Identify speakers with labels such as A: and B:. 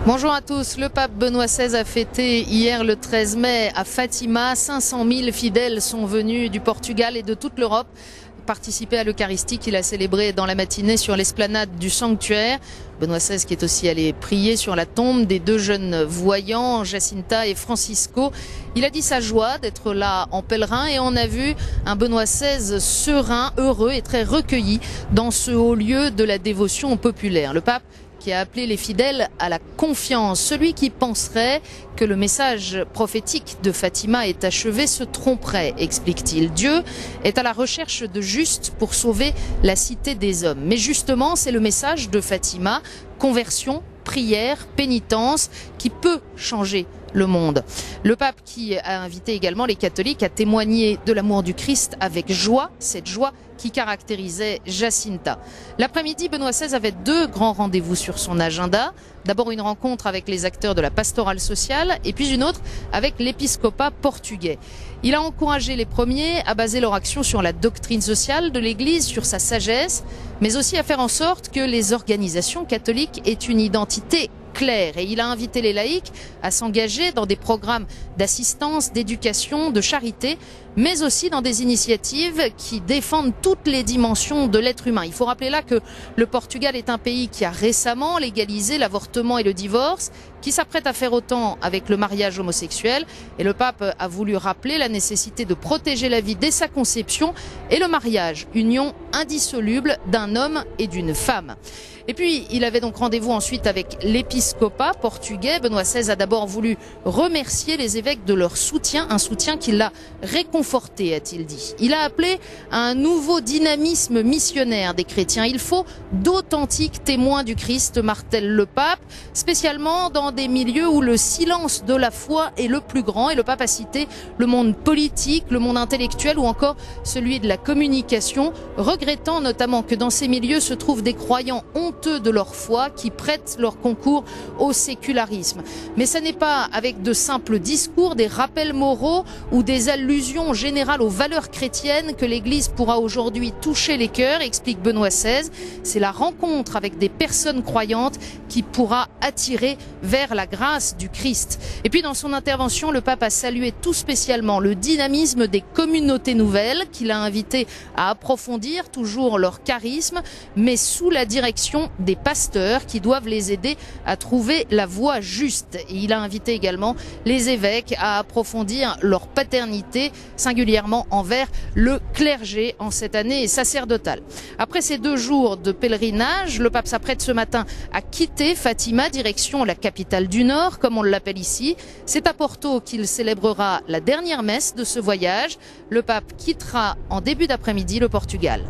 A: Bonjour à tous. Le pape Benoît XVI a fêté hier le 13 mai à Fatima. 500 000 fidèles sont venus du Portugal et de toute l'Europe participer à l'Eucharistie qu'il a célébrée dans la matinée sur l'esplanade du sanctuaire. Benoît XVI qui est aussi allé prier sur la tombe des deux jeunes voyants, Jacinta et Francisco. Il a dit sa joie d'être là en pèlerin et on a vu un Benoît XVI serein, heureux et très recueilli dans ce haut lieu de la dévotion populaire. Le pape qui a appelé les fidèles à la confiance. Celui qui penserait que le message prophétique de Fatima est achevé se tromperait, explique-t-il. Dieu est à la recherche de justes pour sauver la cité des hommes. Mais justement, c'est le message de Fatima, conversion, prière, pénitence, qui peut changer le monde. Le pape qui a invité également les catholiques à témoigner de l'amour du Christ avec joie, cette joie qui caractérisait Jacinta. L'après-midi, Benoît XVI avait deux grands rendez-vous sur son agenda. D'abord une rencontre avec les acteurs de la pastorale sociale et puis une autre avec l'épiscopat portugais. Il a encouragé les premiers à baser leur action sur la doctrine sociale de l'Église, sur sa sagesse, mais aussi à faire en sorte que les organisations catholiques aient une identité claire. Et il a invité les laïcs à s'engager dans des programmes d'assistance, d'éducation, de charité, mais aussi dans des initiatives qui défendent toutes les dimensions de l'être humain. Il faut rappeler là que le Portugal est un pays qui a récemment légalisé l'avortement et le divorce, qui s'apprête à faire autant avec le mariage homosexuel. Et le pape a voulu rappeler la nécessité de protéger la vie dès sa conception et le mariage, union indissoluble d'un homme et d'une femme. Et puis, il avait donc rendez-vous ensuite avec l'épiscopat portugais. Benoît XVI a d'abord voulu remercier les évêques de leur soutien, un soutien qui l'a réconforté, a-t-il dit. Il a appelé à un nouveau dynamisme missionnaire des chrétiens. Il faut d'authentiques témoins du Christ, martèle le pape, spécialement dans des milieux où le silence de la foi est le plus grand. Et le pape a cité le monde politique, le monde intellectuel ou encore celui de la communication, regrettant notamment que dans ces milieux se trouvent des croyants honteux de leur foi qui prêtent leur concours au sécularisme. Mais ce n'est pas avec de simples discours, des rappels moraux ou des allusions générales aux valeurs chrétiennes que l'Église pourra aujourd'hui toucher les cœurs, explique Benoît XVI. C'est la rencontre avec des personnes croyantes qui pourra attirer vers la grâce du Christ. Et puis dans son intervention, le pape a salué tout spécialement le dynamisme des communautés nouvelles qu'il a invité à approfondir toujours leur charisme, mais sous la direction des pasteurs qui doivent les aider à trouver la voie juste. Et il a invité également les évêques à approfondir leur paternité, singulièrement envers le clergé en cette année sacerdotale. Après ces 2 jours de pèlerinage, le pape s'apprête ce matin à quitter Fatima, direction la capitale du Nord, comme on l'appelle ici. C'est à Porto qu'il célébrera la dernière messe de ce voyage. Le pape quittera en début d'après-midi le Portugal.